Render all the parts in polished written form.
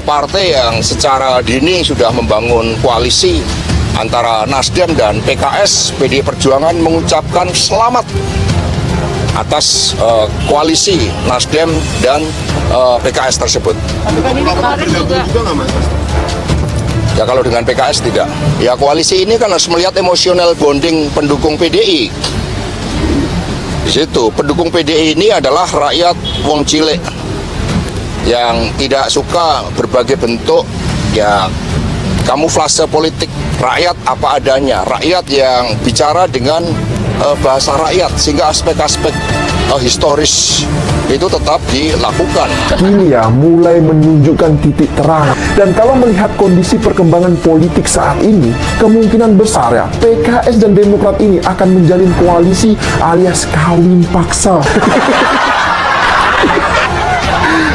partai yang secara dini sudah membangun koalisi antara Nasdem dan PKS. PDI Perjuangan mengucapkan selamat atas koalisi Nasdem dan PKS tersebut. Ya kalau dengan PKS tidak. Ya koalisi ini kan harus melihat emosional bonding pendukung PDI. Di situ pendukung PDI ini adalah rakyat wong cilik yang tidak suka berbagai bentuk ya kamuflase politik, rakyat apa adanya, rakyat yang bicara dengan bahasa rakyat sehingga aspek-aspek historis itu tetap dilakukan. Kini ya mulai menunjukkan titik terang. Dan kalau melihat kondisi perkembangan politik saat ini, kemungkinan besar ya PKS dan Demokrat ini akan menjalin koalisi alias kawin paksa.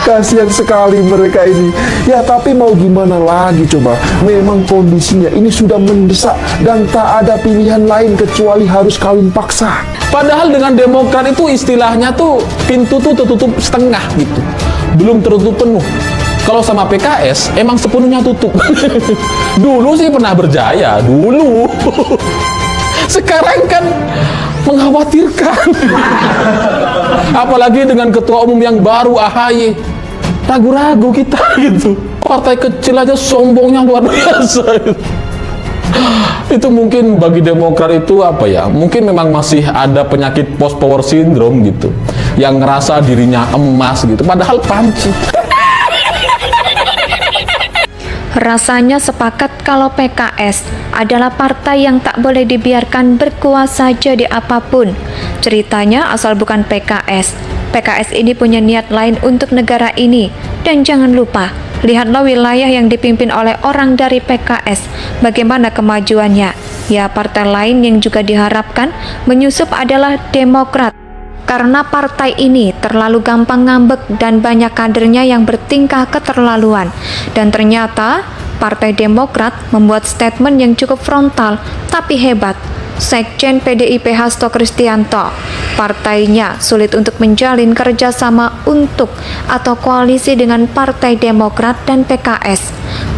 Kasihan sekali mereka ini. Ya tapi mau gimana lagi coba. Memang kondisinya ini sudah mendesak dan tak ada pilihan lain kecuali harus kawin paksa. Padahal dengan Demokrat itu istilahnya tuh pintu tuh tertutup setengah gitu. Belum tertutup penuh. Kalau sama PKS emang sepenuhnya tutup. Dulu sih pernah berjaya, dulu. Sekarang kan mengkhawatirkan. Apalagi dengan ketua umum yang baru AHY. Ragu-ragu kita gitu. Partai kecil aja sombongnya luar biasa. Itu mungkin bagi Demokrat itu apa ya? Mungkin memang masih ada penyakit post power syndrome gitu. Yang ngerasa dirinya emas gitu. Padahal panci. Rasanya sepakat kalau PKS adalah partai yang tak boleh dibiarkan berkuasa jadi apapun. Ceritanya asal bukan PKS. PKS ini punya niat lain untuk negara ini. Dan jangan lupa, lihatlah wilayah yang dipimpin oleh orang dari PKS, bagaimana kemajuannya. Ya, partai lain yang juga diharapkan menyusup adalah Demokrat. Karena partai ini terlalu gampang ngambek dan banyak kadernya yang bertingkah keterlaluan. Dan ternyata Partai Demokrat membuat statement yang cukup frontal tapi hebat. Sekjen PDIP Hasto Kristianto, partainya sulit untuk menjalin kerjasama untuk atau koalisi dengan Partai Demokrat dan PKS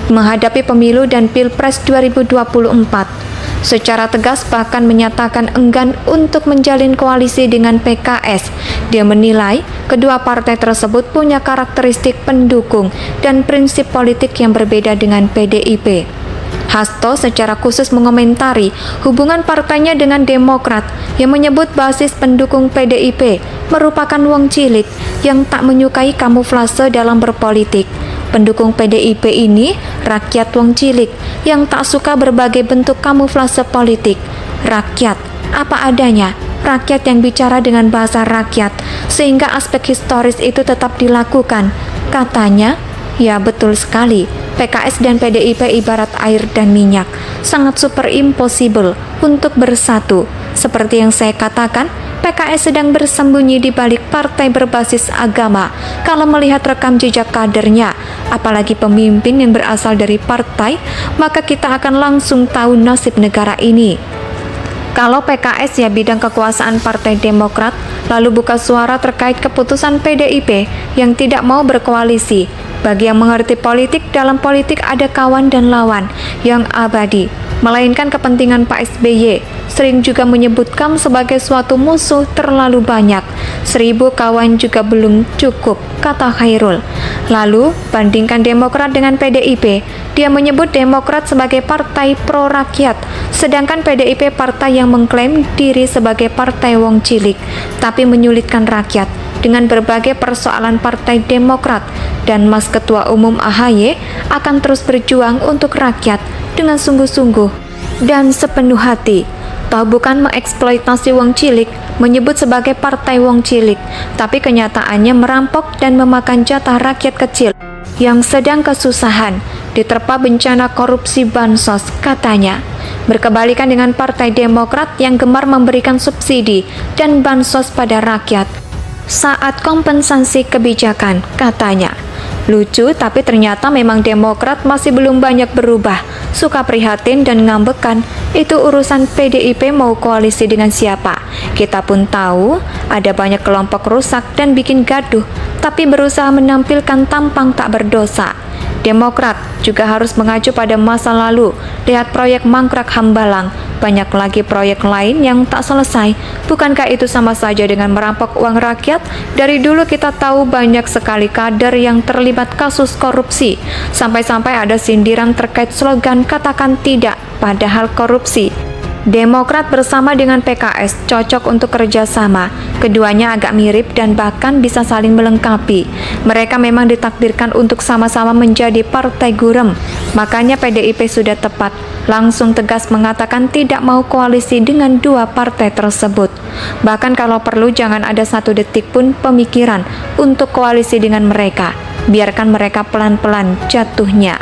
menghadapi pemilu dan Pilpres 2024. Secara tegas bahkan menyatakan enggan untuk menjalin koalisi dengan PKS. Dia menilai kedua partai tersebut punya karakteristik pendukung dan prinsip politik yang berbeda dengan PDIP. Hasto secara khusus mengomentari hubungan partainya dengan Demokrat yang menyebut basis pendukung PDIP merupakan wong cilik yang tak menyukai kamuflase dalam berpolitik. Pendukung PDIP ini rakyat wong cilik yang tak suka berbagai bentuk kamuflase politik. Rakyat apa adanya, rakyat yang bicara dengan bahasa rakyat, sehingga aspek historis itu tetap dilakukan. Katanya, ya betul sekali, PKS dan PDIP ibarat air dan minyak, sangat super impossible untuk bersatu. Seperti yang saya katakan, PKS sedang bersembunyi di balik partai berbasis agama. Kalau melihat rekam jejak kadernya, apalagi pemimpin yang berasal dari partai, maka kita akan langsung tahu nasib negara ini. Kalau PKS ya bidang kekuasaan Partai Demokrat, lalu buka suara terkait keputusan PDIP yang tidak mau berkoalisi. Bagi yang mengerti politik, dalam politik ada kawan dan lawan yang abadi, melainkan kepentingan Pak SBY. Sering juga menyebutkan sebagai suatu musuh terlalu banyak. 1000 kawan juga belum cukup, kata Khairul. Lalu, bandingkan Demokrat dengan PDIP. Dia menyebut Demokrat sebagai partai pro-rakyat, sedangkan PDIP partai yang mengklaim diri sebagai partai wong cilik, tapi menyulitkan rakyat dengan berbagai persoalan Partai Demokrat. Dan Mas Ketua Umum AHY akan terus berjuang untuk rakyat dengan sungguh-sungguh dan sepenuh hati. Toh bukan mengeksploitasi wong cilik, menyebut sebagai partai wong cilik, tapi kenyataannya merampok dan memakan jatah rakyat kecil yang sedang kesusahan, diterpa bencana korupsi bansos, katanya. Berkebalikan dengan Partai Demokrat yang gemar memberikan subsidi dan bansos pada rakyat saat kompensasi kebijakan, katanya. Lucu, tapi ternyata memang Demokrat masih belum banyak berubah. Suka prihatin dan ngambekan. Itu urusan PDIP mau koalisi dengan siapa. Kita pun tahu ada banyak kelompok rusak dan bikin gaduh, tapi berusaha menampilkan tampang tak berdosa. Demokrat juga harus mengacu pada masa lalu. Lihat proyek Mangkrak Hambalang, banyak lagi proyek lain yang tak selesai. Bukankah itu sama saja dengan merampok uang rakyat? Dari dulu kita tahu banyak sekali kader yang terlibat kasus korupsi. Sampai-sampai ada sindiran terkait slogan katakan tidak padahal korupsi. Demokrat bersama dengan PKS cocok untuk kerjasama. Keduanya agak mirip dan bahkan bisa saling melengkapi. Mereka memang ditakdirkan untuk sama-sama menjadi partai gurem. Makanya PDIP sudah tepat langsung tegas mengatakan tidak mau koalisi dengan dua partai tersebut. Bahkan kalau perlu jangan ada satu detik pun pemikiran untuk koalisi dengan mereka. Biarkan mereka pelan-pelan jatuhnya.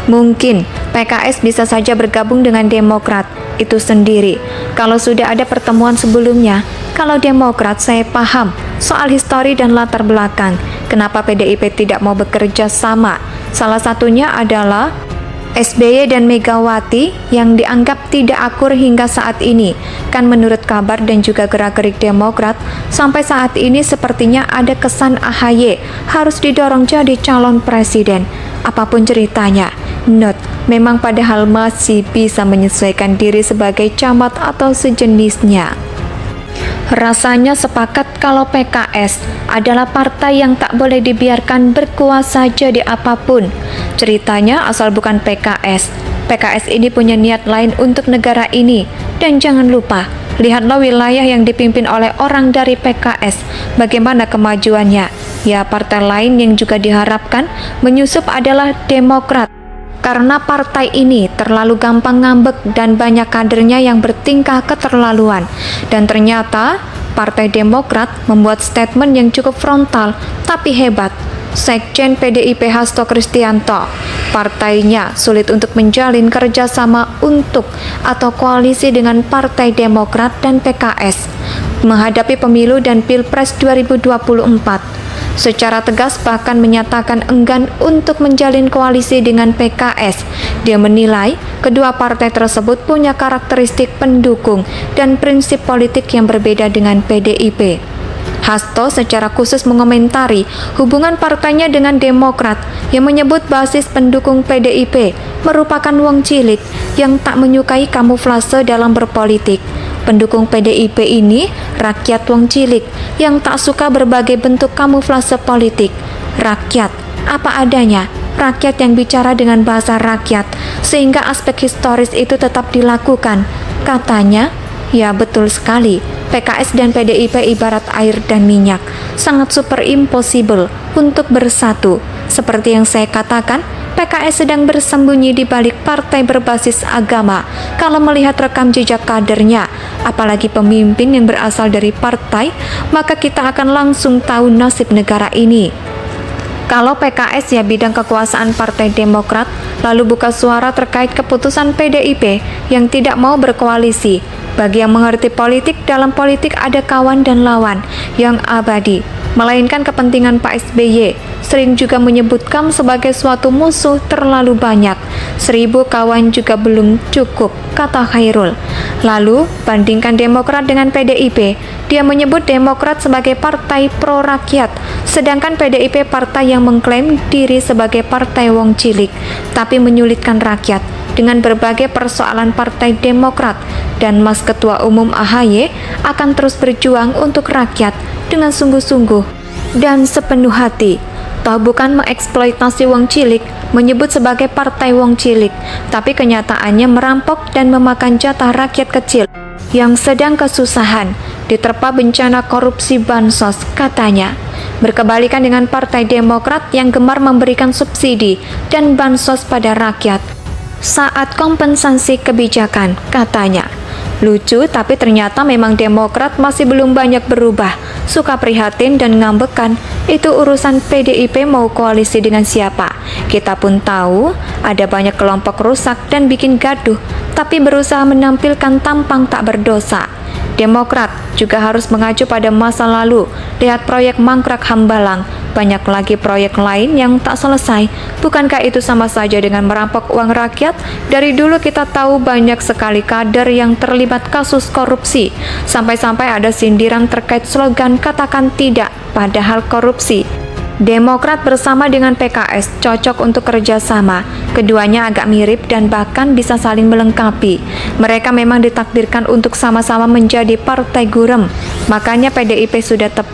Mungkin PKS bisa saja bergabung dengan Demokrat itu sendiri. Kalau sudah ada pertemuan sebelumnya, kalau Demokrat saya paham soal histori dan latar belakang. Kenapa PDIP tidak mau bekerja sama? Salah satunya adalah SBY dan Megawati yang dianggap tidak akur hingga saat ini. Kan menurut kabar dan juga gerak-gerik Demokrat, sampai saat ini sepertinya ada kesan AHY harus didorong jadi calon presiden. Apapun ceritanya, note, memang padahal masih bisa menyesuaikan diri sebagai camat atau sejenisnya. Rasanya sepakat kalau PKS adalah partai yang tak boleh dibiarkan berkuasa jadi apapun. Ceritanya asal bukan PKS. PKS ini punya niat lain untuk negara ini. Dan jangan lupa, lihatlah wilayah yang dipimpin oleh orang dari PKS. Bagaimana kemajuannya? Ya, partai lain yang juga diharapkan menyusup adalah Demokrat. Karena partai ini terlalu gampang ngambek dan banyak kadernya yang bertingkah keterlaluan. Dan ternyata Partai Demokrat membuat statement yang cukup frontal tapi hebat. Sekjen PDIP Hasto Kristianto, partainya sulit untuk menjalin kerjasama untuk atau koalisi dengan Partai Demokrat dan PKS menghadapi pemilu dan Pilpres 2024. Secara tegas bahkan menyatakan enggan untuk menjalin koalisi dengan PKS. Dia menilai kedua partai tersebut punya karakteristik pendukung dan prinsip politik yang berbeda dengan PDIP. Hasto secara khusus mengomentari hubungan partainya dengan Demokrat yang menyebut basis pendukung PDIP merupakan wong cilik yang tak menyukai kamuflase dalam berpolitik. Pendukung PDIP ini rakyat wong cilik yang tak suka berbagai bentuk kamuflase politik. Rakyat apa adanya, rakyat yang bicara dengan bahasa rakyat, sehingga aspek historis itu tetap dilakukan. Katanya, ya betul sekali, PKS dan PDIP ibarat air dan minyak, sangat super impossible untuk bersatu. Seperti yang saya katakan, PKS sedang bersembunyi di balik partai berbasis agama. Kalau melihat rekam jejak kadernya, apalagi pemimpin yang berasal dari partai, maka kita akan langsung tahu nasib negara ini. Kalau PKS ya bidang kekuasaan Partai Demokrat, lalu buka suara terkait keputusan PDIP yang tidak mau berkoalisi. Bagi yang mengerti politik, dalam politik ada kawan dan lawan yang abadi, melainkan kepentingan Pak SBY. Sering juga menyebutkan sebagai suatu musuh terlalu banyak. 1000 kawan juga belum cukup, kata Khairul. Lalu, bandingkan Demokrat dengan PDIP. Dia menyebut Demokrat sebagai partai pro-rakyat, sedangkan PDIP partai yang mengklaim diri sebagai partai wong cilik, tapi menyulitkan rakyat dengan berbagai persoalan Partai Demokrat. Dan Mas Ketua Umum AHY akan terus berjuang untuk rakyat dengan sungguh-sungguh dan sepenuh hati. Toh bukan mengeksploitasi wong cilik, menyebut sebagai partai wong cilik, tapi kenyataannya merampok dan memakan jatah rakyat kecil yang sedang kesusahan, diterpa bencana korupsi bansos, katanya. Berkebalikan dengan Partai Demokrat yang gemar memberikan subsidi dan bansos pada rakyat saat kompensasi kebijakan, katanya. Lucu, tapi ternyata memang Demokrat masih belum banyak berubah. Suka prihatin dan ngambekan, itu urusan PDIP mau koalisi dengan siapa. Kita pun tahu ada banyak kelompok rusak dan bikin gaduh, tapi berusaha menampilkan tampang tak berdosa. Demokrat juga harus mengacu pada masa lalu. Lihat proyek Mangkrak Hambalang, banyak lagi proyek lain yang tak selesai. Bukankah itu sama saja dengan merampok uang rakyat? Dari dulu kita tahu banyak sekali kader yang terlibat kasus korupsi. Sampai-sampai ada sindiran terkait slogan katakan tidak padahal korupsi. Demokrat bersama dengan PKS cocok untuk kerjasama. Keduanya agak mirip dan bahkan bisa saling melengkapi. Mereka memang ditakdirkan untuk sama-sama menjadi partai gurem. Makanya PDIP sudah tepat